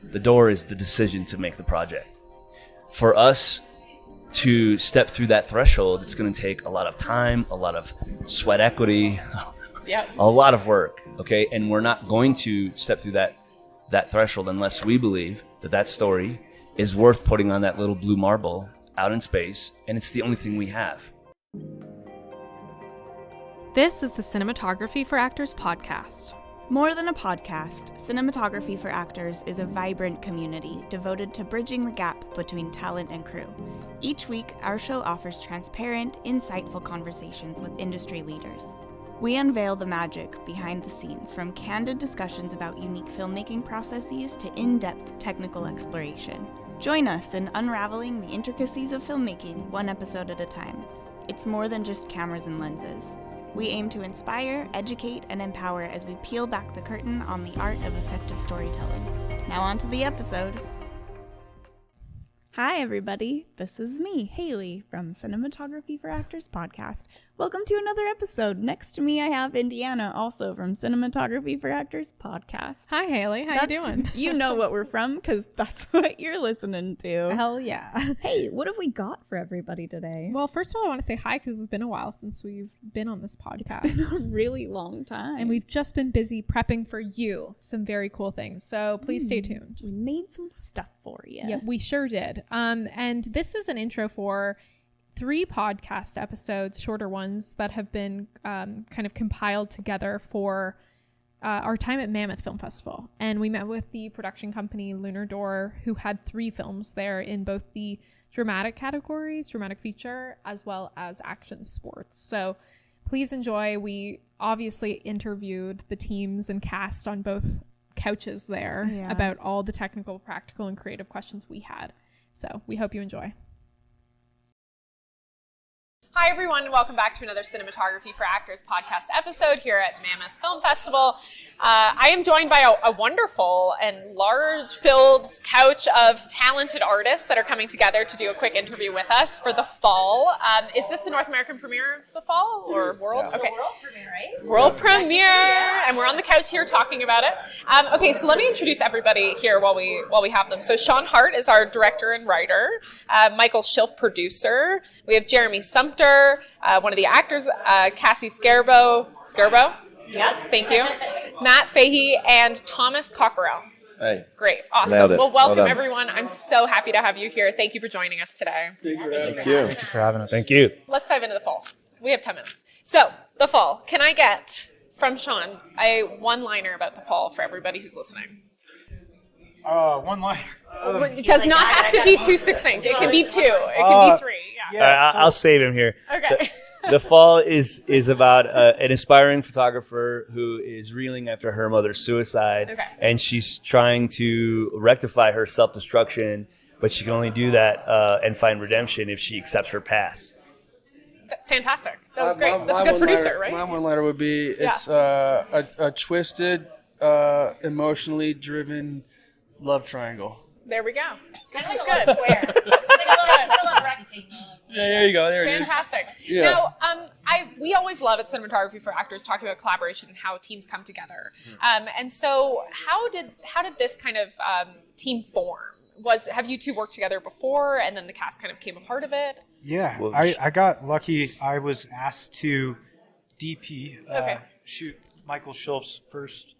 The door is the decision to make the project. For us to step through that threshold, it's going to take a lot of time, a lot of sweat equity, a lot of work, okay? And we're not going to step through that threshold unless we believe that story is worth putting on that little blue marble out in space, and it's the only thing we have. This is the Cinematography for Actors podcast. More than a podcast, Cinematography for Actors is a vibrant community devoted to bridging the gap between talent and crew. Each week, our show offers transparent, insightful conversations with industry leaders. We unveil the magic behind the scenes, from candid discussions about unique filmmaking processes to in-depth technical exploration. Join us in unraveling the intricacies of filmmaking one episode at a time. It's more than just cameras and lenses. We aim to inspire, educate, and empower as we peel back the curtain on the art of effective storytelling. Now on to the episode. Hi everybody, this is me, Haley, from Cinematography for Actors podcast. Welcome to another episode. Next to me I have Indiana, also from Cinematography for Actors podcast. Hi Haley, how you doing? You know what we're from, because that's what you're listening to. Hell yeah. Hey, what have we got for everybody today? Well, first of all, I want to say hi because it's been a while since we've been on this podcast. It's been a really long time. And we've just been busy prepping for you some very cool things. So please stay tuned. We made some stuff for you. Yeah, we sure did. And this is an intro for 3 podcast episodes, shorter ones, that have been kind of compiled together for our time at Mammoth Film Festival. And we met with the production company Lunar Door, who had 3 films there in both the dramatic categories, dramatic feature, as well as action sports. So please enjoy. We obviously interviewed the teams and cast on both couches there about all the technical, practical, and creative questions we had. So we hope you enjoy. Hi everyone, and welcome back to another Cinematography for Actors podcast episode here at Mammoth Film Festival. I am joined by a wonderful and large-filled couch of talented artists that are coming together to do a quick interview with us for the fall. Is this the North American premiere of the fall or world? Yeah. Okay. World premiere, right? World premiere, and we're on the couch here talking about it. Okay, so let me introduce everybody here while we have them. So Sean Hart is our director and writer. Michael Schilf, producer. We have Jeremy Sumter, one of the actors, Cassie Scarbo. Yeah, thank you. Matt Fahey and Thomas Cockerell. Hey. Great, awesome. Well, welcome everyone. I'm so happy to have you here. Thank you for joining us today. Thank you. Thank you for having us. Thank you. Let's dive into the fall. We have 10 minutes. So, the fall. Can I get from Sean a one-liner about the fall for everybody who's listening? One line. It does not have to be too succinct. It can be 2. It can be 3. Yeah. I'll save him here. Okay. The fall is about an aspiring photographer who is reeling after her mother's suicide, and she's trying to rectify her self-destruction, but she can only do that and find redemption if she accepts her past. Fantastic. That was great. That's a good producer, right? My one-liner would be, it's a twisted, emotionally driven love triangle. There we go. This is good. Square. It's like a little rectangle. Yeah, there you go. There it is. Fantastic. Yeah. Now, we always love at Cinematography for Actors talking about collaboration and how teams come together. And so, how did this kind of team form? Have you two worked together before, and then the cast kind of came a part of it? Yeah, I got lucky. I was asked to DP, shoot Michael Schilf's first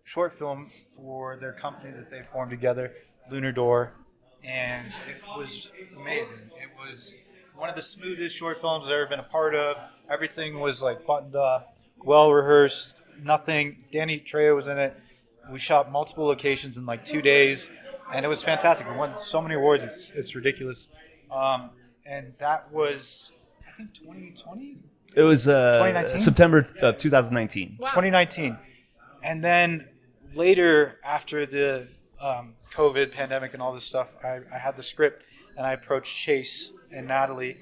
short film for their company that they formed together, Lunar Door, and it was amazing. It was one of the smoothest short films I've ever been a part of. Everything was like buttoned up, well rehearsed, nothing. Danny Trejo was in it. We shot multiple locations in like 2 days, and it was fantastic. It won so many awards, it's ridiculous. And that was, I think, 2020? It was 2019? September of 2019. Wow. 2019. And then later, after the COVID pandemic and all this stuff, I had the script, and I approached Chase and Natalie,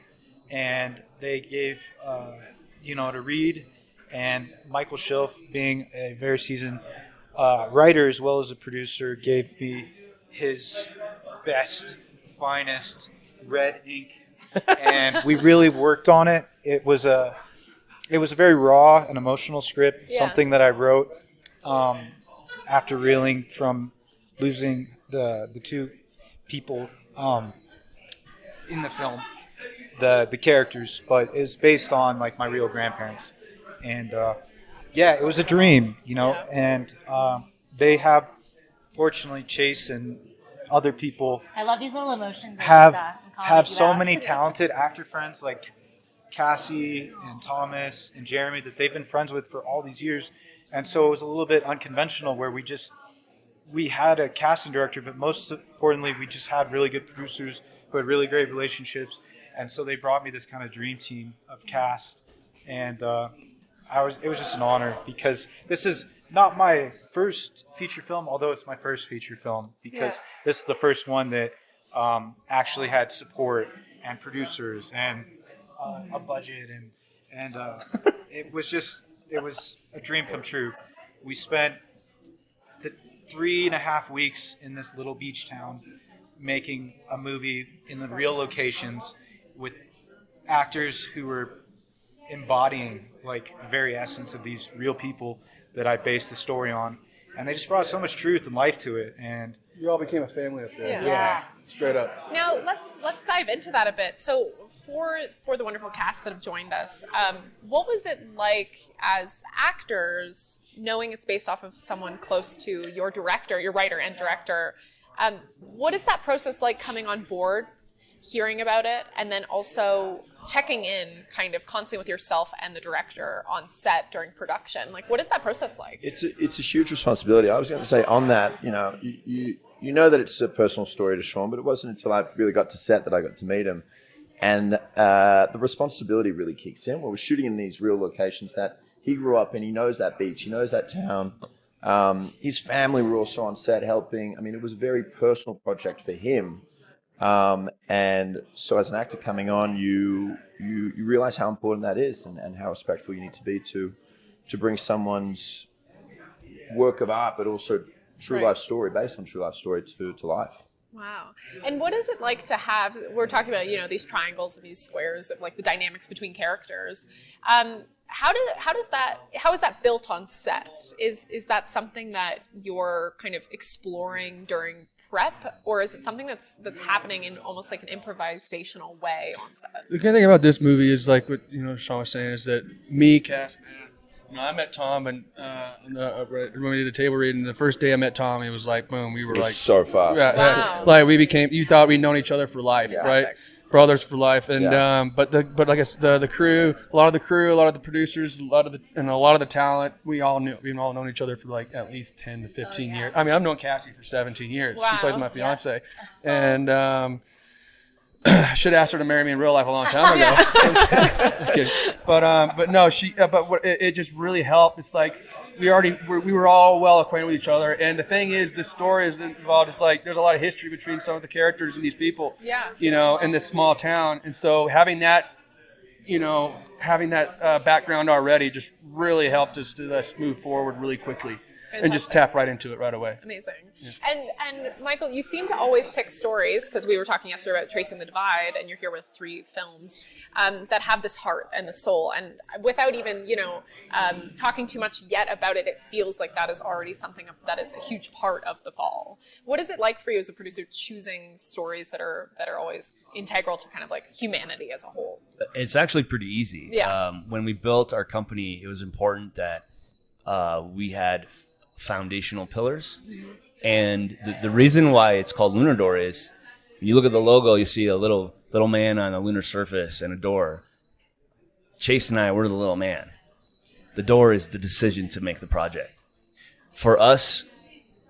and they gave, to read. And Michael Schilf, being a very seasoned writer as well as a producer, gave me his best, finest red ink, and we really worked on it. It was a very raw and emotional script, something that I wrote after reeling from losing the two people in the film, the characters, but it's based on like my real grandparents, and yeah, it was a dream, you know, and they have, fortunately, Chase and other people I love these little emotions. have so many talented actor friends like Cassie and Thomas and Jeremy that they've been friends with for all these years, and so it was a little bit unconventional where we had a casting director, but most importantly, we just had really good producers who had really great relationships, and so they brought me this kind of dream team of cast, and it was just an honor because this is not my first feature film, although it's my first feature film because this is the first one that actually had support and producers and a budget and it was a dream come true. We spent the 3.5 weeks in this little beach town making a movie in the real locations with actors who were embodying like the very essence of these real people that I based the story on, and they just brought so much truth and life to it, and You all became a family up there. Yeah. Straight up. Now let's dive into that a bit. So for the wonderful cast that have joined us, what was it like as actors, knowing it's based off of someone close to your director, your writer and director? What is that process like coming on board, hearing about it, and then also checking in kind of constantly with yourself and the director on set during production? Like, what is that process like? It's a huge responsibility. I was going to say on that, you know, you know that it's a personal story to Sean, but it wasn't until I really got to set that I got to meet him. And the responsibility really kicks in. We're shooting in these real locations that he grew up in. He knows that beach. He knows that town. His family were also on set helping. I mean, it was a very personal project for him. And so as an actor coming on, you realize how important that is and how respectful you need to be to bring someone's work of art, but also true life story, based on true life story to life. Wow. And what is it like to have, we're talking about, you know, these triangles and these squares of like the dynamics between characters. How is that built on set? Is that something that you're kind of exploring during prep, or is it something that's happening in almost like an improvisational way on set? The good thing about this movie is like what Sean was saying is that me, Cass, I met Tom and when we did the table read, and the first day I met Tom, it was like boom, we were like so fast. Wow. Like you thought we'd known each other for life, right? Sick. Brothers for life, and but like I said, the crew, a lot of the producers, a lot of the talent, we've all known each other for like at least 10 to 15 years. I mean, I've known Cassie for 17 years. Wow. She plays my fiance, and should have asked her to marry me in real life a long time ago. Kidding. But no, it just really helped. It's like we were all well acquainted with each other, and the thing is, the story is involved. It's like there's a lot of history between some of the characters and these people. Yeah. You know, in this small town, and so having that background already just really helped us to move forward really quickly. And just tap right into it right away. Amazing. Yeah. And Michael, you seem to always pick stories, because we were talking yesterday about Tracing the Divide, and you're here with 3 films that have this heart and the soul. And without even, talking too much yet about it, it feels like that is already something that is a huge part of the fall. What is it like for you as a producer choosing stories that are always integral to kind of like humanity as a whole? It's actually pretty easy. Yeah. When we built our company, it was important that we had foundational pillars. And the reason why it's called Lunar Door is when you look at the logo, you see a little man on a lunar surface and a door. Chase and I, we're the little man. The door is the decision to make the project. For us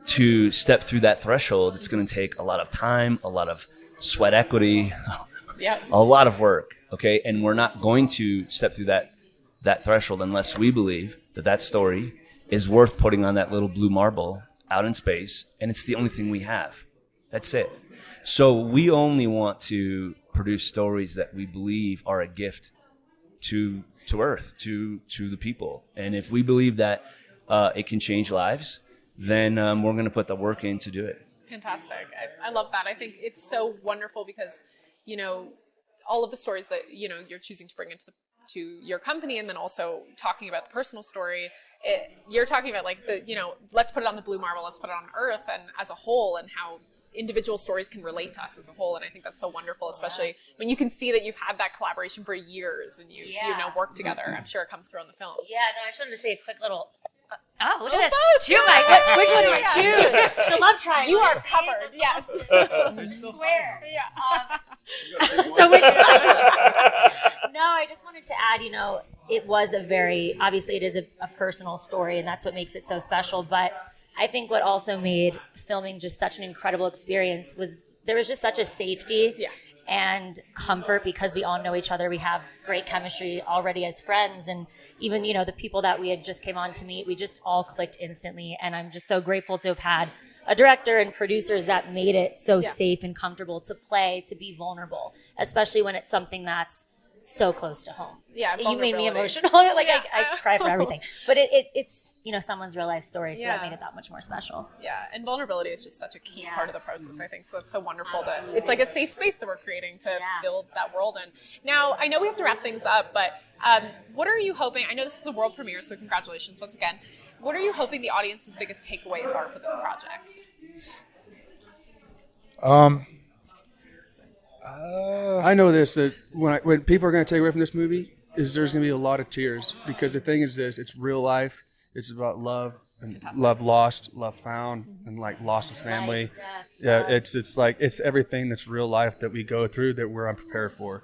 to step through that threshold, it's going to take a lot of time, a lot of sweat equity, a lot of work. Okay. And we're not going to step through that threshold unless we believe that story is worth putting on that little blue marble out in space, and it's the only thing we have. That's it. So we only want to produce stories that we believe are a gift to Earth, to the people. And if we believe that it can change lives, then we're going to put the work in to do it. Fantastic. I love that. I think it's so wonderful because, all of the stories that, you're choosing to bring into to your company, and then also talking about the personal story, you're talking about like the, let's put it on the blue marble, let's put it on Earth and as a whole, and how individual stories can relate to us as a whole. And I think that's so wonderful, especially when you can see that you've had that collaboration for years and you've worked together. I'm sure it comes through on the film. Yeah, no, I just wanted to say a quick little. Look at this. Two, Mike. Which one do I choose? It's a love triangle. You are covered. Yes. Square. Yeah. So no, I just wanted to add, it was obviously it is a personal story, and that's what makes it so special. But I think what also made filming just such an incredible experience was there was just such a safety and comfort, because we all know each other. We have great chemistry already as friends, and even, the people that we had just came on to meet, we just all clicked instantly. And I'm just so grateful to have had a director and producers that made it so safe and comfortable to play, to be vulnerable, especially when it's something that's so close to home. Yeah, you made me emotional. I cry for everything. But it's someone's real life story, so that made it that much more special. Yeah, and vulnerability is just such a key part of the process, I think. So that's so wonderful that it's like a safe space that we're creating to build that world in. Now, I know we have to wrap things up, but what are you hoping? I know this is the world premiere, so congratulations once again. What are you hoping the audience's biggest takeaways are for this project? I know this, that when people are going to take away from this movie, there's going to be a lot of tears, because the thing is this: it's real life. It's about love and love lost, love found, and like loss of family. It's everything that's real life that we go through that we're unprepared for,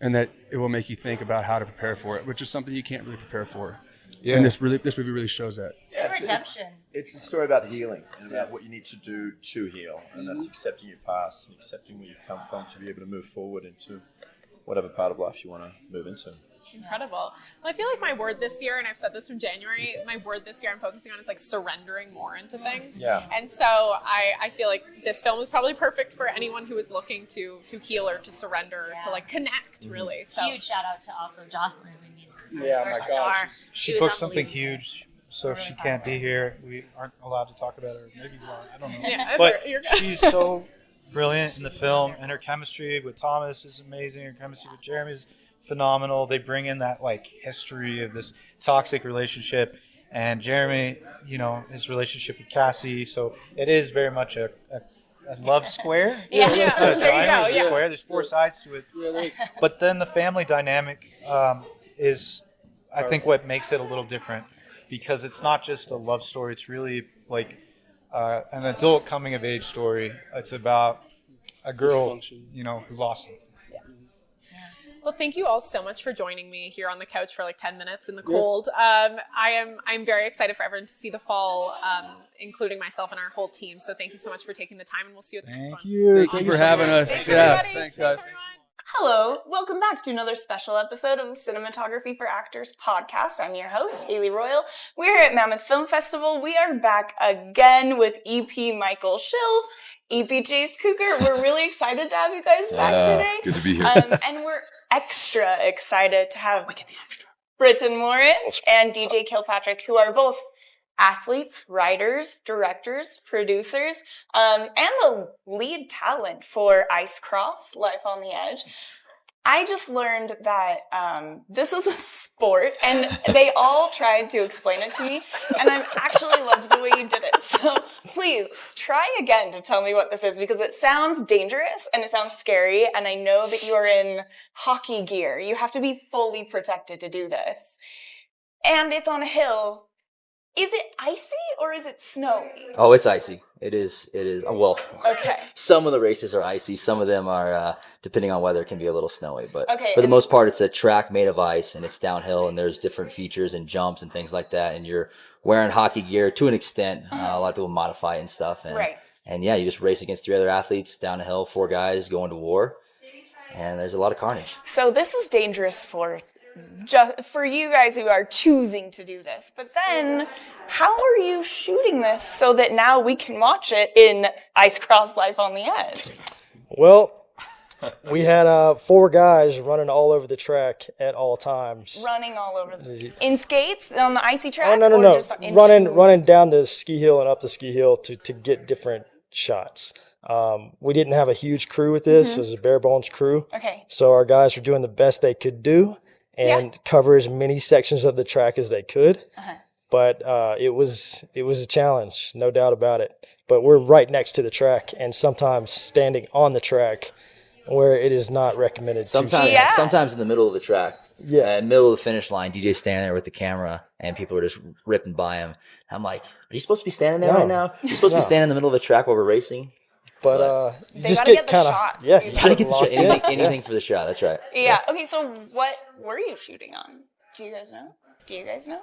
and that it will make you think about how to prepare for it, which is something you can't really prepare for. Yeah. And this movie really shows that. Redemption. It's a story about healing and about what you need to do to heal, and that's accepting your past and accepting where you've come from to be able to move forward into whatever part of life you want to move into. Incredible. Well, I feel like my word this year, and I've said this from January, my word this year I'm focusing on is like surrendering more into things. Yeah. And so I feel like this film is probably perfect for anyone who is looking to heal or to surrender, to like connect, really. So huge shout out to also Jocelyn. Yeah, my gosh. She booked something huge, so she can't be here. We aren't allowed to talk about her. Maybe we are. I don't know. Yeah, but she's so brilliant in the film, and her chemistry with Thomas is amazing. Her chemistry with Jeremy is phenomenal. They bring in that like history of this toxic relationship, and Jeremy, his relationship with Cassie. So it is very much a love square. There you go. Square. There's four sides to it. But then the family dynamic is, I think, what makes it a little different, because it's not just a love story. It's really like an adult coming of age story. It's about a girl, who lost it. Well, thank you all so much for joining me here on the couch for like 10 minutes in the cold. I'm very excited for everyone to see the fall, including myself and our whole team. So thank you so much for taking the time, and we'll see you at the next one. Thank you for having us. Thanks, Thanks, guys. Hello, welcome back to another special episode of the Cinematography for Actors podcast. I'm your host, Haley Royal. We're at Mammoth Film Festival. We are back again with EP Michael Schilf, EP Chase Cougar. We're really excited to have you guys back today. Good to be here. And we're extra excited to have Britton Morris and DJ Kilpatrick, who are both athletes, writers, directors, producers, and the lead talent for Ice Cross, Life on the Edge. I just learned that this is a sport, and they all tried to explain it to me, and I actually loved the way you did it. So please try again to tell me what this is, because it sounds dangerous and it sounds scary, and I know that you are in hockey gear. You have to be fully protected to do this. And it's on a hill. Is it icy or is it snowy? Oh, it's icy. It is. Well, okay. Some of the races are icy. Some of them are, depending on weather, can be a little snowy. But okay, for the most part, it's a track made of ice, and it's downhill, and there's different features and jumps and things like that. And you're wearing hockey gear to an extent. A lot of people modify it and stuff. And, right. And yeah, you just race against 3 other athletes down a hill, 4 guys going to war. And there's a lot of carnage. So this is dangerous for you guys who are choosing to do this. But then, how are you shooting this so that now we can watch it in Ice Cross Life on the Edge? Well, we had 4 guys running all over the track at all times. Running all over in skates on the icy track? Oh, no. Running down the ski hill and up the ski hill to get different shots. We didn't have a huge crew with this. It was a bare bones crew. Okay. So our guys were doing the best they could do. and cover as many sections of the track as they could. But it was a challenge, no doubt about it. But we're right next to the track, and sometimes standing on the track where it is not recommended. Sometimes in the middle of the track. Yeah. Middle of the finish line, DJ's standing there with the camera, and people are just ripping by him. I'm like, are you supposed to be standing there right now? You're supposed to be standing in the middle of the track while we're racing? But you just gotta get the kind of shot. yeah. You gotta get the shot. Anything for the shot. That's right. Yeah. Okay. So what were you shooting on? Do you guys know?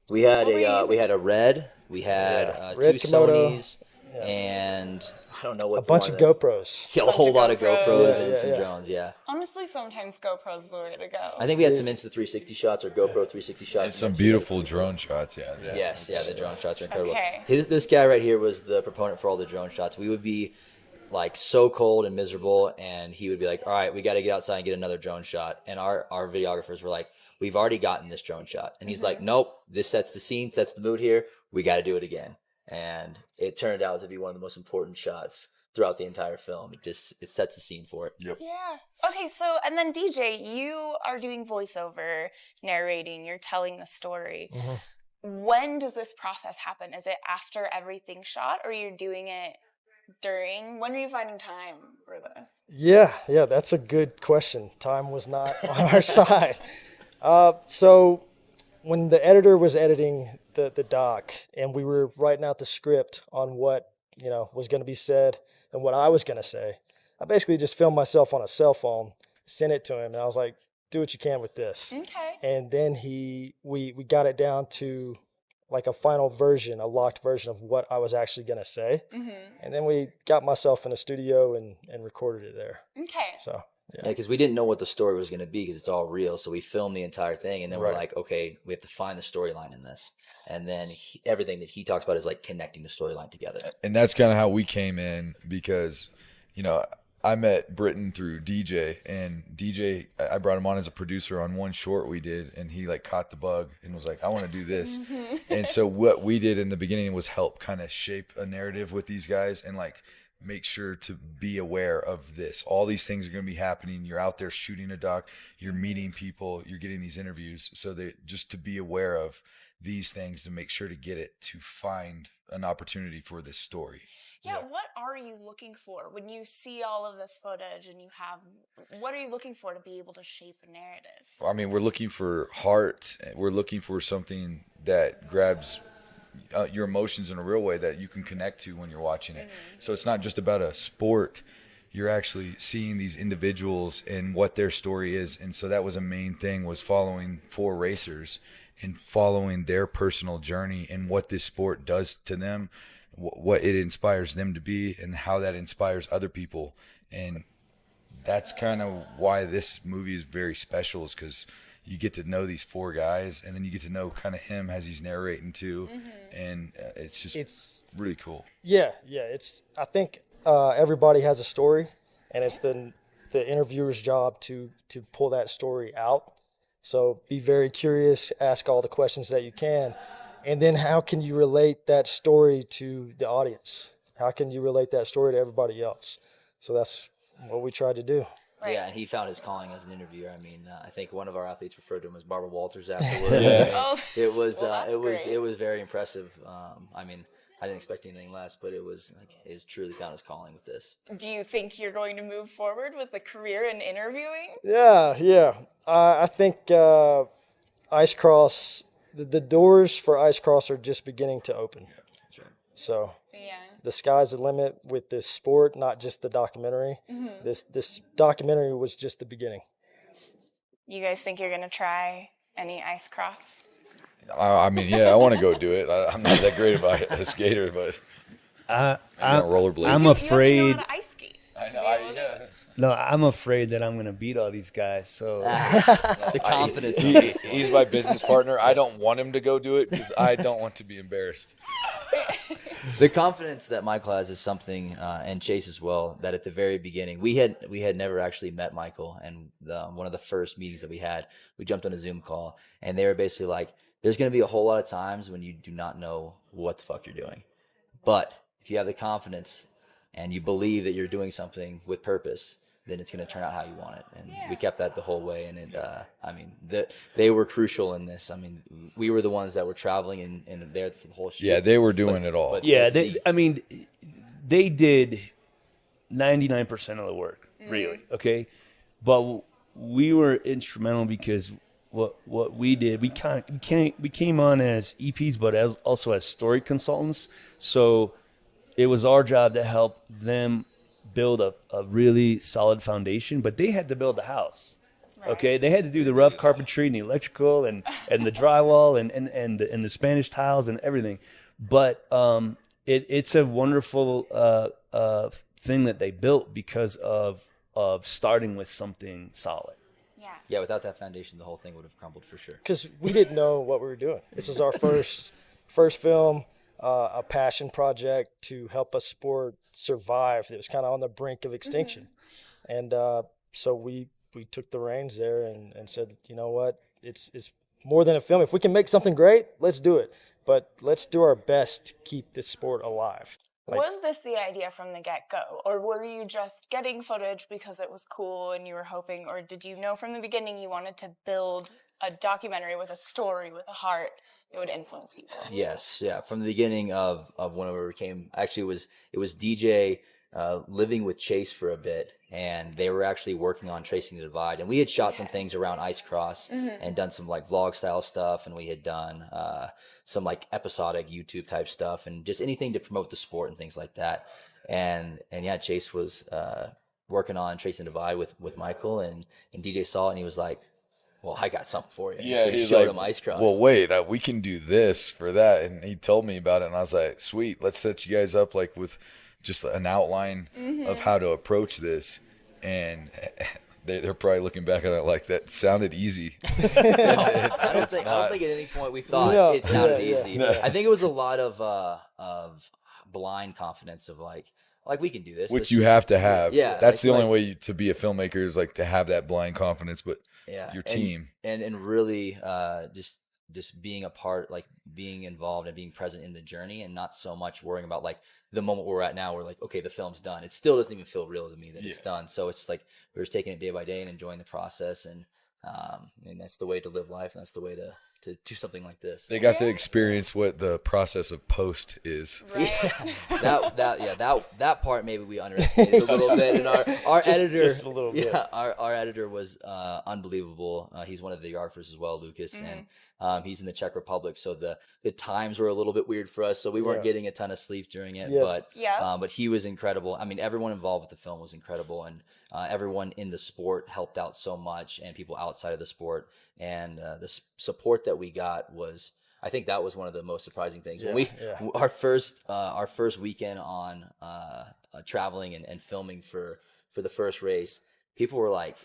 We had a red. We had red two Komodo. Sonys, and I don't know what a bunch of GoPros. Yeah, a whole lot of GoPros and Yeah, some yeah. drones. Yeah. Honestly, sometimes GoPro's the way to go. I think we had some Insta360 shots or GoPro 360 shots. And some beautiful drone shots. Yeah. Yes, the drone shots are incredible. Okay. This guy right here was the proponent for all the drone shots. We would be like so cold and miserable, and he would be like, all right, we got to get outside and get another drone shot. And our videographers were like, we've already gotten this drone shot. And he's like, nope, this sets the scene, sets the mood here. We got to do it again. And it turned out to be one of the most important shots throughout the entire film. It sets the scene for it. Yeah. Okay, so, and then DJ, you are doing voiceover, narrating, you're telling the story. When does this process happen? Is it after everything's shot, or you're doing it during? When are you finding time for this? Yeah, that's a good question. Time was not on our side. So when the editor was editing the doc and we were writing out the script on what, was going to be said and what I was going to say, I basically just filmed myself on a cell phone, sent it to him, and I was like, do what you can with this. Okay. And then we got it down to like a final version, a locked version of what I was actually going to say. And then we got myself in a studio and recorded it there. Okay. So, Yeah, because we didn't know what the story was going to be because it's all real. So we filmed the entire thing, and then we're like, okay, we have to find the storyline in this. And then everything that he talks about is like connecting the storyline together. And that's kind of how we came in because, I met Britton through DJ, and DJ, I brought him on as a producer on one short we did, and he like caught the bug and was like, I want to do this. And so what we did in the beginning was help kind of shape a narrative with these guys and like make sure to be aware of this. All these things are going to be happening. You're out there shooting a doc, you're meeting people, you're getting these interviews. So that just to be aware of these things to make sure to get it to find an opportunity for this story. Yeah, what are you looking for when you see all of this footage and what are you looking for to be able to shape a narrative? I mean, we're looking for heart. We're looking for something that grabs your emotions in a real way that you can connect to when you're watching it. So it's not just about a sport. You're actually seeing these individuals and what their story is. And so that was a main thing, was following 4 racers and following their personal journey and what this sport does to them, what it inspires them to be, and how that inspires other people. And that's kind of why this movie is very special, is because you get to know these 4 guys, and then you get to know kind of him as he's narrating too. And it's really cool. Yeah. I think everybody has a story, and it's the interviewer's job to pull that story out. So be very curious, ask all the questions that you can. And then how can you relate that story to the audience? How can you relate that story to everybody else? So that's what we tried to do. Right. Yeah, and he found his calling as an interviewer. I mean, I think one of our athletes referred to him as Barbara Walters afterwards. It was very impressive. I mean, I didn't expect anything less, but it was like he's truly found his calling with this. Do you think you're going to move forward with a career in interviewing? Yeah. I think Ice Cross, the doors for Ice Cross are just beginning to open. Yeah, that's right. So the sky's the limit with this sport, not just the documentary. This documentary was just the beginning. You guys think you're going to try any ice cross? I mean, yeah, I want to go do it. I'm not that great about a skater, but I'm rollerblade. I'm afraid. You have to know how to ice skate. I know. No, I'm afraid that I'm going to beat all these guys. So the confidence. He's my business partner. I don't want him to go do it because I don't want to be embarrassed. The confidence that Michael has is something, and Chase as well, that at the very beginning, we had never actually met Michael. And one of the first meetings that we had, we jumped on a Zoom call, and they were basically like, there's going to be a whole lot of times when you do not know what the fuck you're doing. But if you have the confidence and you believe that you're doing something with purpose, then it's going to turn out how you want it. And we kept that the whole way. And they were crucial in this. I mean, we were the ones that were traveling and there for the whole shoot. Yeah, they were doing it all. They did 99% of the work, really. Okay, but we were instrumental because what we did, we came on as EPs, but also as story consultants. So it was our job to help them build a really solid foundation, but they had to build the house. Right. Okay, they had to do the rough carpentry and the electrical and the drywall and the Spanish tiles and everything. But it's a wonderful thing that they built because of starting with something solid. Yeah, without that foundation, the whole thing would have crumbled for sure. Because we didn't know what we were doing. This was our first film, a passion project to help a sport survive. It was kind of on the brink of extinction. And so we took the reins there and said, you know what, it's more than a film. If we can make something great, let's do it. But let's do our best to keep this sport alive. Was this the idea from the get-go, or were you just getting footage because it was cool and you were hoping, or did you know from the beginning you wanted to build a documentary with a story, with a heart that would influence people? Yes, yeah. From the beginning of whenever we came, actually it was DJ living with Chase for a bit, and they were actually working on Tracing the Divide, and we had shot some things around Ice Cross and done some like vlog style stuff, and we had done some like episodic YouTube type stuff and just anything to promote the sport and things like that. And yeah, Chase was working on Tracing the Divide with Michael, and DJ saw it and he was like, well, I got something for you. Yeah, so he showed him Ice Cross. Well, wait, we can do this for that. And he told me about it, and I was like, sweet, let's set you guys up like with just an outline of how to approach this. And they're probably looking back on it like that sounded easy. I don't think at any point we thought it sounded easy. No. I think it was a lot of blind confidence of like we can do this. Which you have to have. Yeah. That's the only way to be a filmmaker is like to have that blind confidence, but your team. And really just being a part, like being involved and being present in the journey and not so much worrying about like the moment we're at now. We're like, okay, the film's done. It still doesn't even feel real to me that it's done. So it's like we're just taking it day by day and enjoying the process. And that's the way to live life. And that's the way to do something like this. They got to experience what the process of post is. Right. That part maybe we underestimated a little bit. And our editor, just a little bit. Yeah, our editor was unbelievable. He's one of the videographers as well, Lucas, and he's in the Czech Republic. So the times were a little bit weird for us. So we weren't getting a ton of sleep during it. Yeah. But he was incredible. I mean, everyone involved with the film was incredible, and everyone in the sport helped out so much, and people outside of the sport, and the support that we got was, I think that was one of the most surprising things. When our first weekend on traveling and filming for the first race, people were like,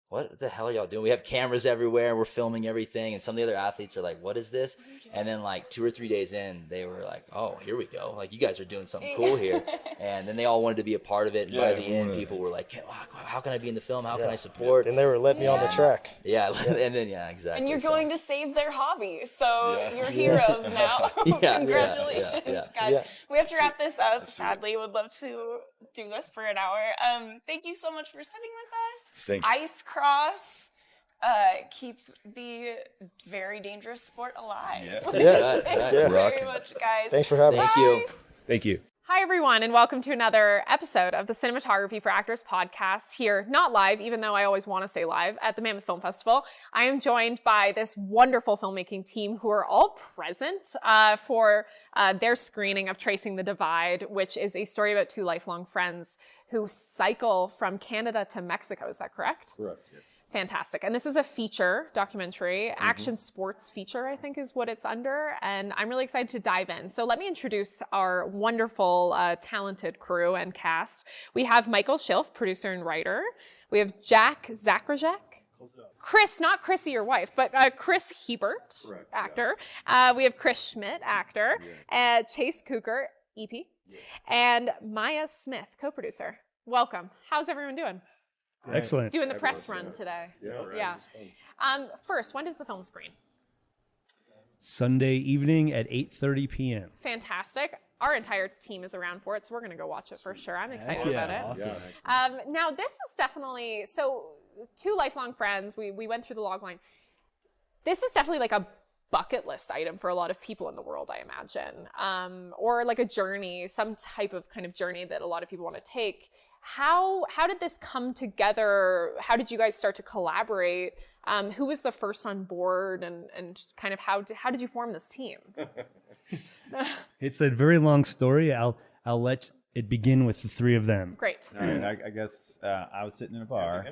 what the hell are y'all doing? We have cameras everywhere and we're filming everything. And some of the other athletes are like, what is this? And then like 2 or 3 days in, they were like, oh, here we go. Like, you guys are doing something cool here. And then they all wanted to be a part of it. And by the end, people were like, how can I be in the film? How can I support? And they were letting me on the track. Yeah. And then, exactly. And you're going to save their hobby. So you're heroes now. Congratulations, guys. Yeah. We have to wrap this up. Sadly, would love to do this for an hour. Thank you so much for sitting with us. Thank you. Ice Cross. Keep the very dangerous sport alive. Yeah. Thank you very much, guys. Thanks for having us. Thank you. Hi, everyone, and welcome to another episode of the Cinematography for Actors podcast here, not live, even though I always want to say live, at the Mammoth Film Festival. I am joined by this wonderful filmmaking team who are all present for their screening of Tracing the Divide, which is a story about two lifelong friends who cycle from Canada to Mexico. Is that correct? Correct, yes. Fantastic. And this is a feature documentary, action sports feature, I think is what it's under. And I'm really excited to dive in. So let me introduce our wonderful, talented crew and cast. We have Michael Schilf, producer and writer. We have Jack Zachrajek. Chris, not Chrissy, your wife, but Chris Hebert, correct, actor. Yeah. We have Chris Schmidt, actor. Yes. Chase Cooker, EP. Yes. And Maya Smith, co-producer. Welcome. How's everyone doing? Excellent. Doing the press run today. Yeah. First, when does the film screen? Sunday evening at 8:30 p.m. Fantastic. our entire team is around for it, so we're going to go watch it for sure. I'm excited about it. Awesome. Now, this is definitely, so 2 lifelong friends, we went through the log line. This is definitely like a bucket list item for a lot of people in the world, I imagine, or like a journey, some type of kind of journey that a lot of people want to take. How did this come together? How did you guys start to collaborate? Who was the first on board, and kind of how did you form this team? It's a very long story. I'll let it begin with the 3 of them. Great. All right, I guess I was sitting in a bar.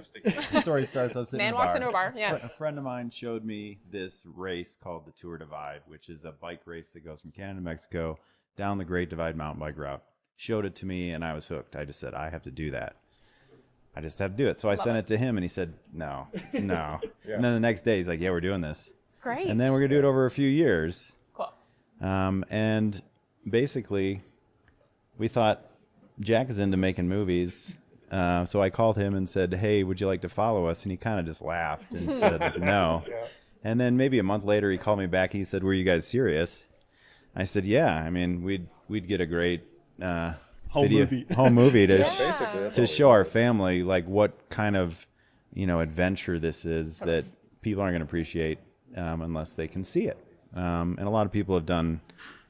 The story starts, I was sitting in a bar. Man walks into a bar, yeah. A friend of mine showed me this race called the Tour Divide, which is a bike race that goes from Canada to Mexico down the Great Divide mountain bike route. Showed it to me, and I was hooked. I just said, I have to do that. I just have to do it. So I sent it to him, and he said, no. And then the next day, he's like, yeah, we're doing this. Great. And then we're going to do it over a few years. Cool. And basically, we thought, Jack is into making movies. So I called him and said, hey, would you like to follow us? And he kind of just laughed and said, no. And then maybe a month later, he called me back. And he said, were you guys serious? I said, yeah. I mean, we'd get a great home movie to show our family like what kind of adventure this is that people aren't going to appreciate unless they can see it. And a lot of people have done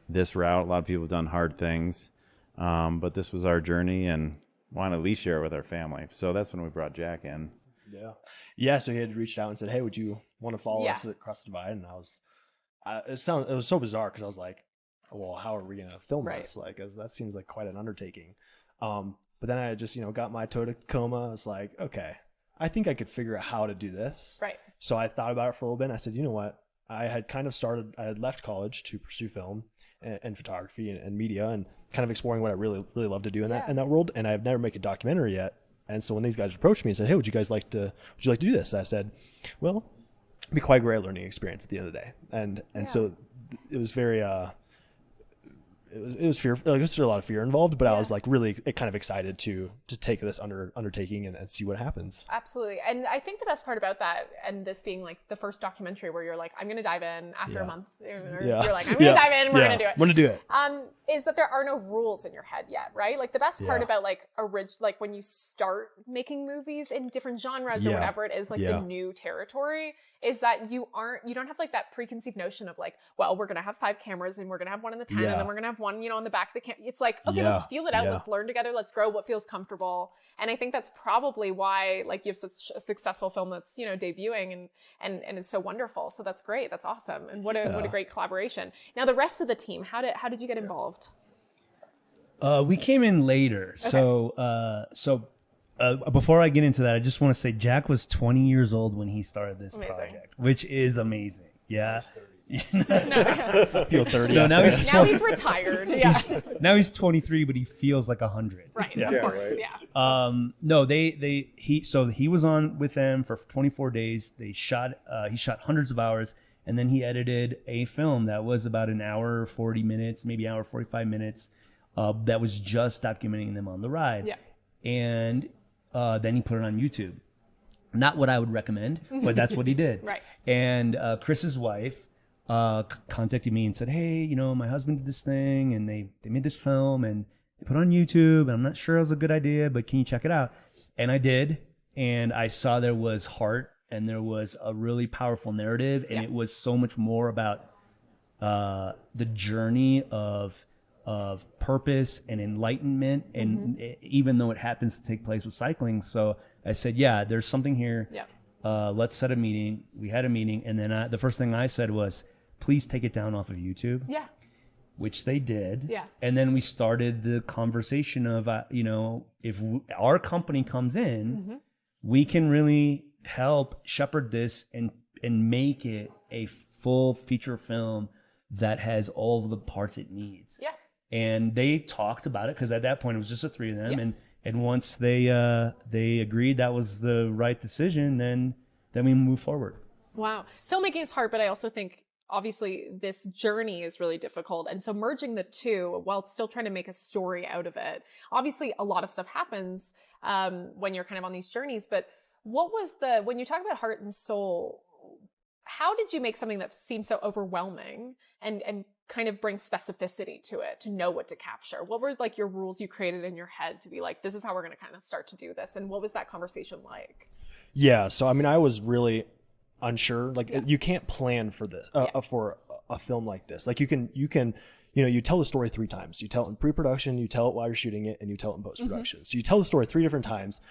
this route. A lot of people have done hard things, but this was our journey, and want to at least share it with our family. So that's when we brought Jack in. So he had reached out and said, hey, would you want to follow us across the divide? And it was so bizarre, because I was like, well, how are we going to film this? Like, that seems like quite an undertaking. But then I just, got my toe to Tacoma. I was like, okay, I think I could figure out how to do this. Right. So I thought about it for a little bit, and I said, you know what? I had left college to pursue film and photography and media, and kind of exploring what I really, really love to do in that world. And I've never made a documentary yet. And so when these guys approached me and said, hey, would you like to do this? I said, well, it'd be quite a great learning experience at the end of the day. And so it was very, it was fear. Like, there's still a lot of fear involved, but I was like really kind of excited to take this undertaking and see what happens. Absolutely. And I think the best part about that, and this being like the first documentary where you're like, I'm going to dive in after a month, or you're like, I'm going to dive in, we're going to do it. I'm going to do it. Is that there are no rules in your head yet, right? Like the best part about like when you start making movies in different genres or whatever it is, like the new territory, is that you don't have like that preconceived notion of like, well, we're going to have 5 cameras and we're going to have one in the 10 and then we're going to have one, in the back of the camera. It's like, okay, let's feel it out. Let's learn together. Let's grow what feels comfortable. And I think that's probably why like you have such a successful film that's, debuting and is so wonderful. So that's great. That's awesome. And what a great collaboration. Now the rest of the team, how did you get involved? We came in later. Okay. So before I get into that, I just want to say Jack was 20 years old when he started this project, which is amazing. Yeah. I feel 30. No, now he's retired. Yeah. Now he's 23, but he feels like 100. Right. Yeah. Of course. Right. Yeah. No, he was on with them for 24 days. He shot hundreds of hours, and then he edited a film that was about an hour 40 minutes, maybe hour 45 minutes, that was just documenting them on the ride. Yeah. And then he put it on YouTube. Not what I would recommend, but that's what he did. Right. And Chris's wife contacted me and said, hey, my husband did this thing, and they made this film, and they put it on YouTube, and I'm not sure it was a good idea, but can you check it out? And I did, and I saw there was heart, and there was a really powerful narrative, and it was so much more about the journey of purpose and enlightenment, and even though it happens to take place with cycling. So I said, there's something here. Let's set a meeting. We had a meeting, and then the first thing I said was, please take it down off of YouTube. Yeah. Which they did. Yeah. And then we started the conversation of, if our company comes in, we can really help shepherd this and make it a full feature film that has all of the parts it needs. Yeah. And they talked about it, because at that point it was just the 3 of them. And once they agreed that was the right decision, then we moved forward. Wow. Filmmaking is hard, but I also think obviously this journey is really difficult. And so merging the two while still trying to make a story out of it. Obviously a lot of stuff happens when you're kind of on these journeys, but what was when you talk about heart and soul, how did you make something that seems so overwhelming and kind of bring specificity to it, to know what to capture? What were like your rules you created in your head to be like, this is how we're going to kind of start to do this? And what was that conversation like? Yeah. So, I mean, I was really unsure. Like you can't plan for this, for a film like this. Like you can, you tell the story 3 times. You tell it in pre-production, you tell it while you're shooting it, and you tell it in post-production. So you tell the story 3 different times.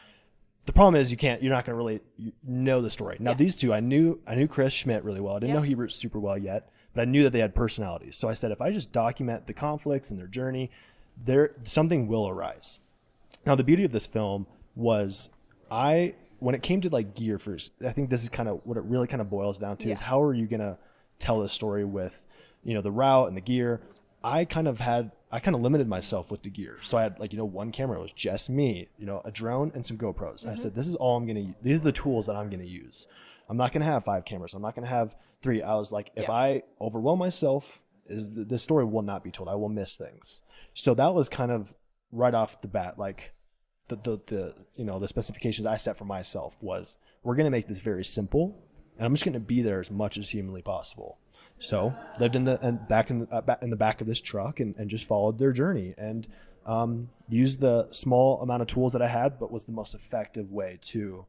The problem is you're not going to really know the story. Now these two, I knew Chris Schmidt really well. I didn't know Hebert super well yet, but I knew that they had personalities. So I said, if I just document the conflicts and their journey, something will arise. Now the beauty of this film was when it came to like gear first, I think this is kind of what it really kind of boils down to is how are you going to tell the story with, the route and the gear. I kind of limited myself with the gear. So I had one camera, it was just me, a drone and some GoPros. And I said, this is all I'm going to use. These are the tools that I'm going to use. I'm not going to have 5 cameras. I'm not going to have 3. I was like, if I overwhelm myself, the story will not be told. I will miss things. So that was kind of right off the bat, like the specifications I set for myself was, we're going to make this very simple and I'm just going to be there as much as humanly possible. So lived in the back of this truck and just followed their journey and used the small amount of tools that I had, but was the most effective way to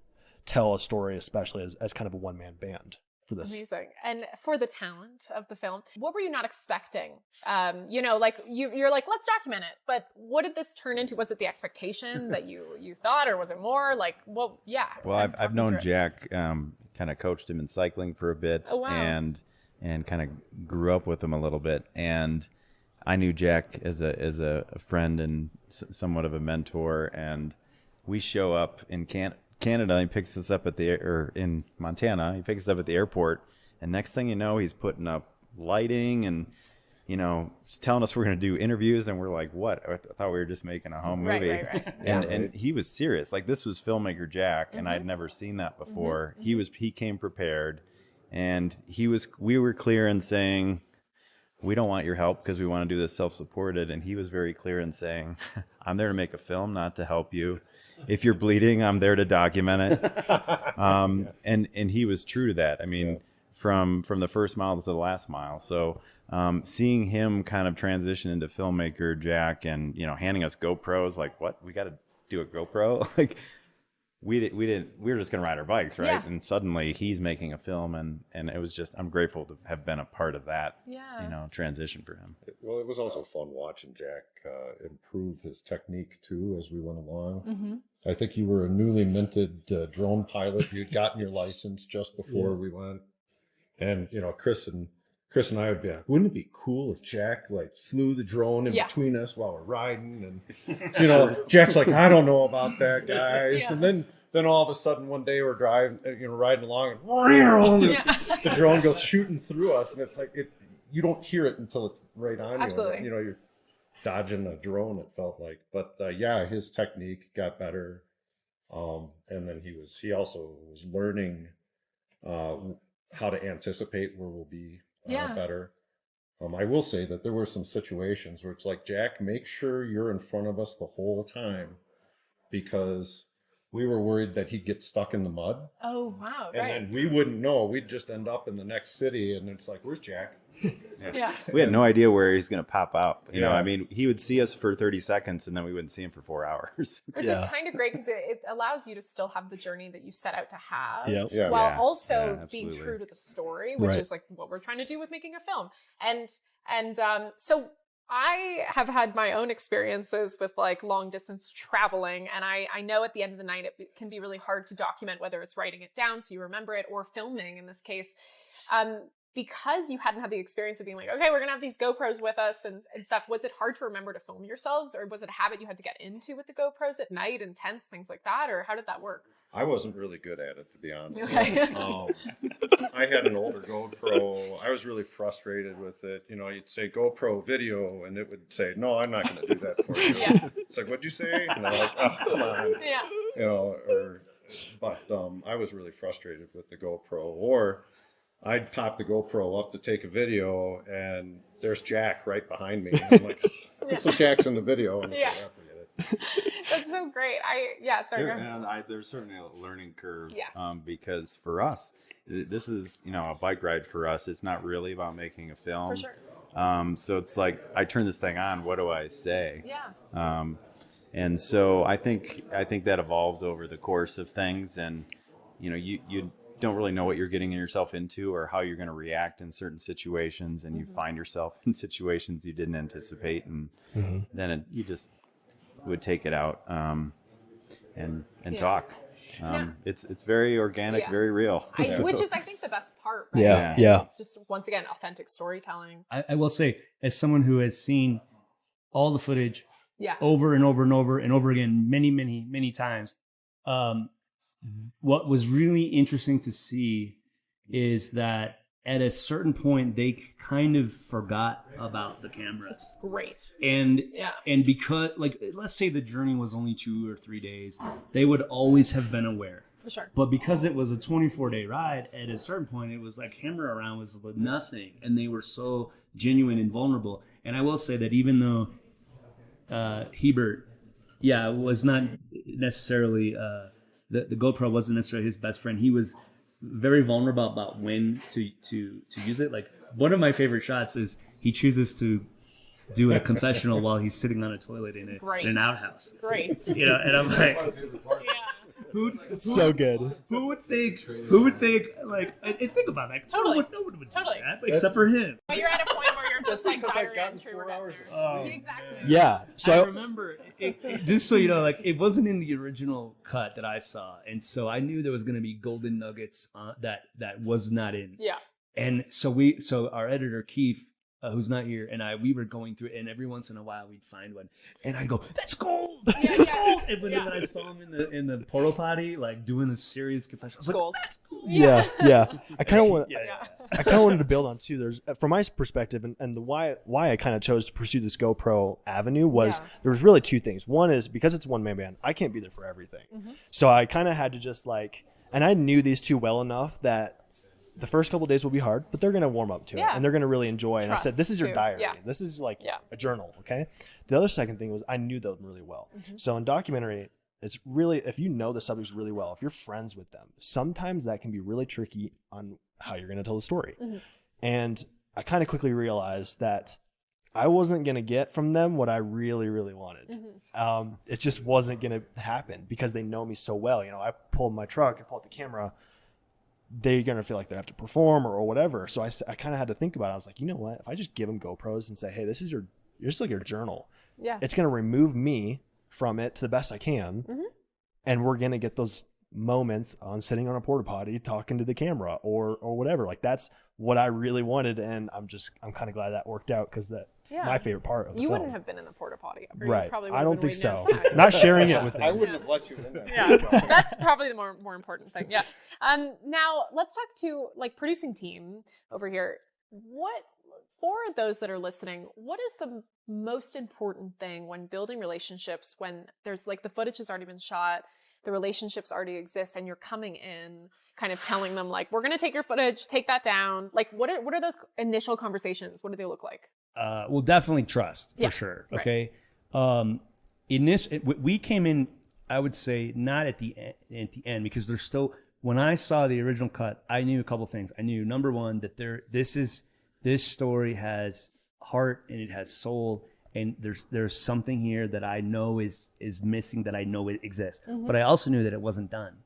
tell a story, especially as kind of a one-man band for this. Amazing. And for the talent of the film, what were you not expecting? Like you're like, let's document it. But what did this turn into? Was it the expectation that you thought, or was it more like, well, yeah. Well, I've known Jack, kind of coached him in cycling for a bit. Oh, wow. And kind of grew up with him a little bit. And I knew Jack as a friend and somewhat of a mentor. And we show up in Canada. He picks us up in Montana. He picks us up at the airport. And next thing you know, he's putting up lighting and, he's telling us we're going to do interviews. And we're like, what? I thought we were just making a home movie. Right. And he was serious. Like, this was filmmaker Jack. And I'd never seen that before. He came prepared. And we were clear in saying, we don't want your help because we want to do this self-supported. And he was very clear in saying, I'm there to make a film, not to help you. If you're bleeding, I'm there to document it. And he was true to that. I mean, from the first mile to the last mile. So seeing him kind of transition into filmmaker Jack and, handing us GoPros, like, what? We got to do a GoPro? Like, we were just gonna ride our bikes, right? And suddenly he's making a film, and it was just, I'm grateful to have been a part of that transition for him. Well, it was also fun watching Jack improve his technique too as we went along. I think you were a newly minted drone pilot. You'd gotten your license just before we went, and Chris and I would be like, wouldn't it be cool if Jack like flew the drone in between us while we're riding? And Jack's like, I don't know about that, guys. And then all of a sudden one day we're driving, riding along, and the drone goes shooting through us, and it's like you don't hear it until it's right on you. Absolutely. You're dodging a drone. It felt like, but his technique got better, and then he also was learning how to anticipate where we'll be. Better. I will say that there were some situations where it's like, Jack, make sure you're in front of us the whole time, because we were worried that he'd get stuck in the mud. Oh, wow. And then we wouldn't know. We'd just end up in the next city, and it's like, where's Jack? We had no idea where he's going to pop up. I mean, he would see us for 30 seconds and then we wouldn't see him for 4 hours. Which is kind of great because it allows you to still have the journey that you set out to have while also being true to the story, which is like what we're trying to do with making a film. And so I have had my own experiences with like long distance traveling. And I know at the end of the night, it can be really hard to document, whether it's writing it down so you remember it or filming in this case. Because you hadn't had the experience of being like, okay, we're going to have these GoPros with us and stuff. Was it hard to remember to film yourselves, or was it a habit you had to get into with the GoPros at night and tents, things like that? Or how did that work? I wasn't really good at it, to be honest. Okay. I had an older GoPro. I was really frustrated with it. You'd say GoPro video, and it would say, no, I'm not going to do that for you. It's like, what'd you say? And I'm like, oh, come on. But I was really frustrated with the GoPro. Or I'd pop the GoPro up to take a video, and there's Jack right behind me. And I'm like, so Jack's in the video. And I forget it. That's so great. Sorry. Go ahead. There's certainly a learning curve. Yeah. Because for us, this is a bike ride for us. It's not really about making a film. For sure. So it's like I turn this thing on. What do I say? Yeah. And so I think that evolved over the course of things, and you don't really know what you're getting yourself into or how you're going to react in certain situations, and you find yourself in situations you didn't anticipate, and then you just would take it out and talk. It's very organic, very real. Which is, I think, the best part. Right? Yeah. It's just, once again, authentic storytelling. I will say, as someone who has seen all the footage over and over and over and over again many times, what was really interesting to see is that at a certain point they kind of forgot about the camera. It's great. And because, like, let's say the journey was only 2 or 3 days, they would always have been aware. For sure. But because it was a 24-day ride, at a certain point it was like camera around was nothing, and they were so genuine and vulnerable. And I will say that even though Hebert, was not necessarily the GoPro wasn't necessarily his best friend. He was very vulnerable about when to use it. Like, one of my favorite shots is he chooses to do a confessional while he's sitting on a toilet in an outhouse. Great. And I'm like, so good. Who would think like, and think about that. Totally. No one would do Totally. that, except for him. But you're at a point where you're just like diary entry. Exactly. Yeah. So I remember, just so you know, like, it wasn't in the original cut that I saw, and so I knew there was going to be golden nuggets that was not in. Yeah. And so our editor Keith, who's not here, and we were going through it, and every once in a while we'd find one, and I'd go, "That's gold, that's gold." And when I saw him in the porta potty, like, doing this serious confession, I was like, "That's gold." Yeah. I kind of wanted to build on too. There's, from my perspective, and the why I kind of chose to pursue this GoPro avenue was there was really two things. One is because it's one man band, I can't be there for everything, so I kind of had to just and I knew these two well enough that the first couple of days will be hard, but they're going to warm up to it and they're going to really enjoy it. And I said, this is your diary. This is like a journal. Okay. The other second thing was I knew them really well. So in documentary, it's really, if you know the subjects really well, if you're friends with them, sometimes that can be really tricky on how you're going to tell the story. And I kind of quickly realized that I wasn't going to get from them what I really, really wanted. It just wasn't going to happen because they know me so well. I pulled my truck, I pulled the camera, they're going to feel like they have to perform or whatever. So I kind of had to think about it. I was like, you know what? If I just give them GoPros and say, hey, this is just like your journal. Yeah. It's going to remove me from it to the best I can. And we're going to get those moments on sitting on a porta potty talking to the camera or whatever. Like, that's what I really wanted. And I'm kind of glad that worked out because that's my favorite part of the film. You wouldn't have been in the porta potty. Right. Probably I don't think so. Not sharing it with them. I wouldn't have let you in there. Yeah. That's probably the more important thing. Yeah. Now let's talk to, like, producing team over here. For those that are listening, what is the most important thing when building relationships, when there's, like, the footage has already been shot, the relationships already exist, and you're coming in kind of telling them, like, we're going to take your footage, take that down. Like, what are those initial conversations? What do they look like? Well, definitely trust, for sure. Okay. Right. We came in, I would say, not at the end, because there's still, when I saw the original cut, I knew a couple things. I knew, number one, that this story has heart and it has soul, and there's something here that I know is missing, that I know it exists. But I also knew that it wasn't done.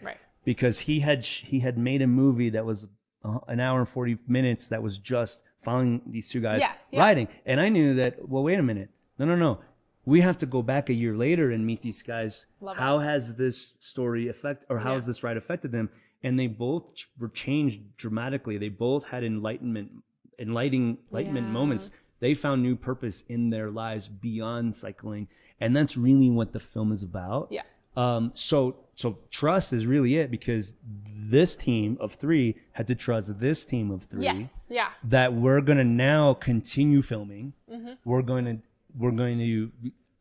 Right. Because he had made a movie that was an hour and 40 minutes that was just following these two guys riding. And I knew that, well, wait a minute. No. We have to go back a year later and meet these guys. How has this story how has this ride affected them? And they both were changed dramatically. They both had enlightenment moments. They found new purpose in their lives beyond cycling. And that's really what the film is about. Yeah. So trust is really it, because this team of three had to trust this team of three. Yes. Yeah. That we're going to now continue filming. We're going to,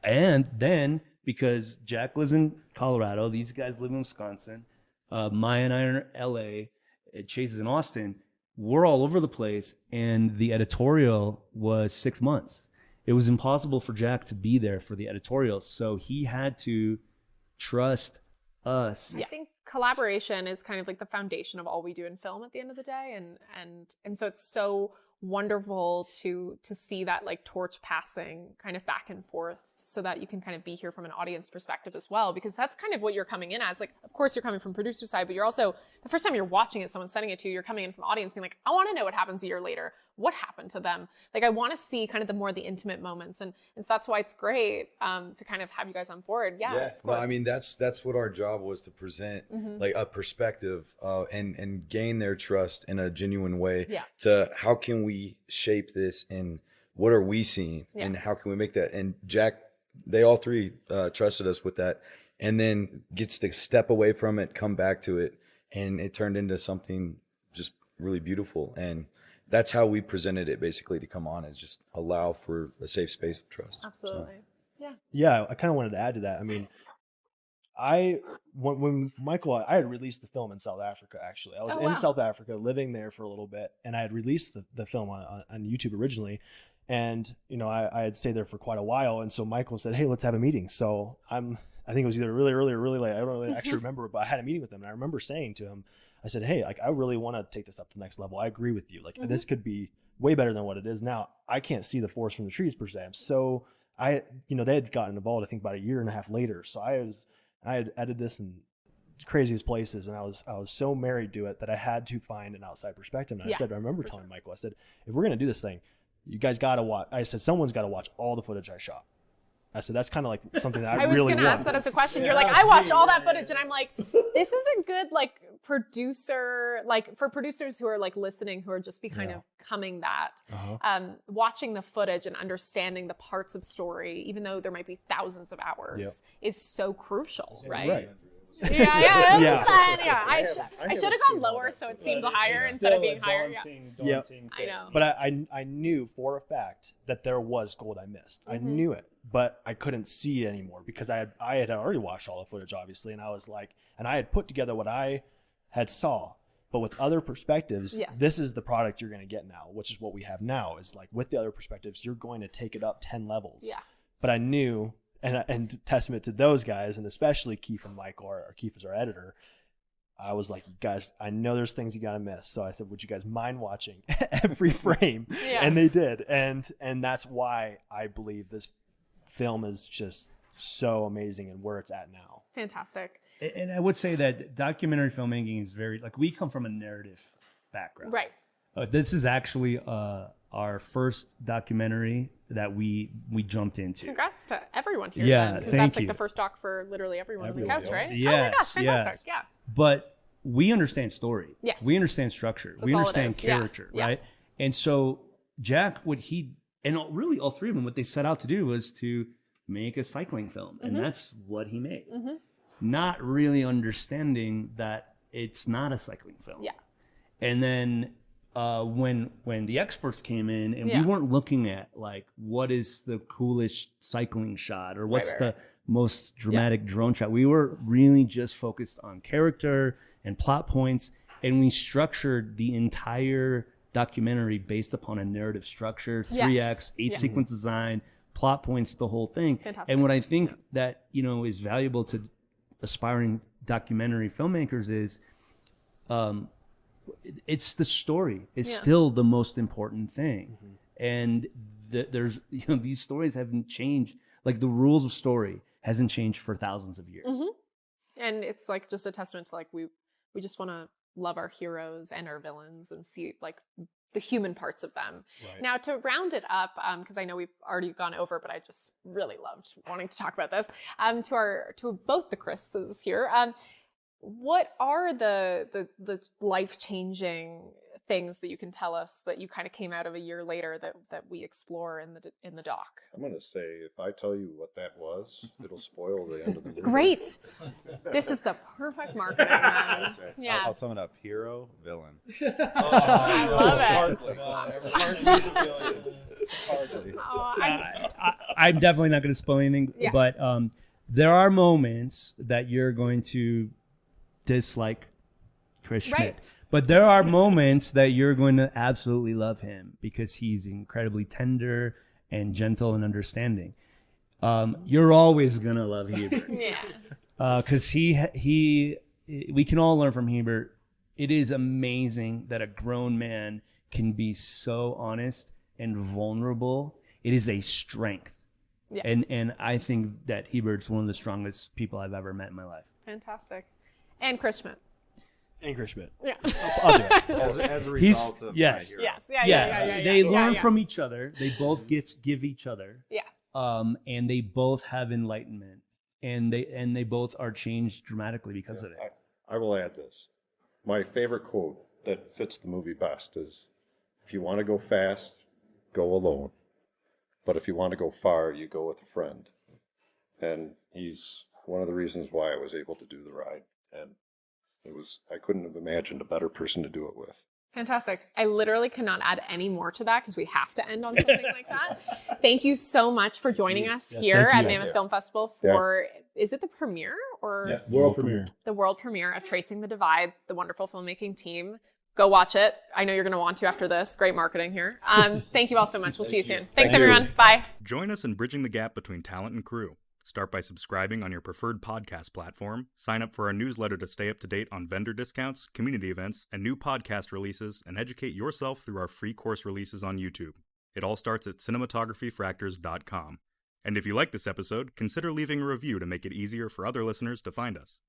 and then because Jack lives in Colorado, these guys live in Wisconsin, Maya and I are in LA, Chase is in Austin. We're all over the place, and the editorial was 6 months. it was impossible for Jack to be there for the editorials. So he had to trust us. I think collaboration is kind of like the foundation of all we do in film at the end of the day, and so it's so wonderful to see that like torch passing kind of back and forth, so that you can kind of be here from an audience perspective as well, because that's kind of what you're coming in as. Like, of course you're coming from producer side, but you're also, the first time you're watching it, someone's sending it to you, you're coming in from audience being like, I want to know what happens a year later. What happened to them? Like, I want to see kind of the intimate moments. And so that's why it's great to kind of have you guys on board. Yeah. Well, I mean, that's what our job was, to present like a perspective and gain their trust in a genuine way to how can we shape this and what are we seeing and how can we make that. And Jack, they all three trusted us with that, and then gets to step away from it, come back to it, and it turned into something just really beautiful. And that's how we presented it, basically, to come on, is just allow for a safe space of trust. Absolutely. So. Yeah, I kind of wanted to add to that. I mean, when Michael, I had released the film in South Africa, actually. I was in South Africa, living there for a little bit, and I had released the film on YouTube originally. And, you know, I had stayed there for quite a while. And so Michael said, hey, let's have a meeting. So I think it was either really early or really late. I don't really actually remember, but I had a meeting with him. And I remember saying to him, I said, hey, like, I really want to take this up to the next level. I agree with you. Like, this could be way better than what it is now. I can't see the forest from the trees per se. They had gotten involved, I think, about a year and a half later. So I had edited this in craziest places, and I was so married to it that I had to find an outside perspective. And I remember telling Michael, I said, if we're going to do this thing, you guys got to watch. I said, someone's got to watch all the footage I shot. I said, that's kind of like something that I really want. I was going to ask that as a question. You're like, I watched all that footage, and I'm like, this is a good like producer, like for producers who are like listening, who are just kind of coming that, watching the footage and understanding the parts of story, even though there might be thousands of hours, is so crucial, right? Yeah. I should have gone lower, so it seemed higher instead of being higher. Yeah, I know. But I knew for a fact that there was gold I missed. I knew it, but I couldn't see it anymore because I had already watched all the footage, obviously, and I was like, and I had put together what I had saw, but with other perspectives, this is the product you're going to get now, which is what we have now. Is like with the other perspectives, you're going to take it up 10 levels. Yeah. But I knew. And testament to those guys, and especially Keith and Michael, or Keith is our editor, I was like, guys, I know there's things you got to miss. So I said, would you guys mind watching every frame? And they did. And that's why I believe this film is just so amazing and where it's at now. Fantastic. And I would say that documentary filmmaking is very, like, we come from a narrative background. Right. This is actually our first documentary that we jumped into. Congrats to everyone here. Yeah, because thank that's like you. the first doc for literally everyone on the couch, right? Yes, oh my gosh, fantastic. Yes. Yeah. But we understand story. Yes. We understand structure. That's we all it understand is. character, right? And so Jack, really all three of them, what they set out to do was to make a cycling film. And that's what he made. Not really understanding that it's not a cycling film. Yeah. And then when the experts came in, and we weren't looking at like what is the coolest cycling shot or what's the most dramatic drone shot. We were really just focused on character and plot points, and we structured the entire documentary based upon a narrative structure, 3X, 8-sequence design, plot points, the whole thing. Fantastic. And what I think that is valuable to aspiring documentary filmmakers is it's the story. It's still the most important thing. And there's these stories haven't changed. Like the rules of story hasn't changed for thousands of years. And it's like just a testament to like we just want to love our heroes and our villains and see like the human parts of them. Right. Now to round it up, because I know we've already gone over, but I just really loved wanting to talk about this. To both the Chris's here. What are the life-changing things that you can tell us that you kind of came out of a year later that we explore in the doc? I'm going to say, if I tell you what that was, it'll spoil the end of the movie. Great. This is the perfect marketing. That's right. Yeah. I'll sum it up. Hero, villain. I love it. I'm definitely not going to spoil anything, but there are moments that you're going to dislike Chris Schmidt. But there are moments that you're going to absolutely love him because he's incredibly tender and gentle and understanding. You're always gonna love Hebert. Because we can all learn from Hebert. It is amazing that a grown man can be so honest and vulnerable. It is a strength. Yeah. And I think that Hebert's one of the strongest people I've ever met in my life. Fantastic. And Chris Schmidt. And Chris Schmidt. Yeah. I'll do it. As a result of yes. my hero. Yes. Yeah. They learn from each other. They both give each other. Yeah. And they both have enlightenment, and they both are changed dramatically because of it. I will add this. My favorite quote that fits the movie best is, "If you want to go fast, go alone. But if you want to go far, you go with a friend." And he's one of the reasons why I was able to do the ride. And I couldn't have imagined a better person to do it with. Fantastic. I literally cannot add any more to that because we have to end on something like that. Thank you so much for joining us here at Mammoth Film Festival for, is it the premiere or? Yes. World premiere. The world premiere of Tracing the Divide, the wonderful filmmaking team. Go watch it. I know you're going to want to after this. Great marketing here. Thank you all so much. We'll see you soon. Thanks, everyone. Bye. Join us in bridging the gap between talent and crew. Start by subscribing on your preferred podcast platform, sign up for our newsletter to stay up to date on vendor discounts, community events, and new podcast releases, and educate yourself through our free course releases on YouTube. It all starts at cinematographyforactors.com. And if you like this episode, consider leaving a review to make it easier for other listeners to find us.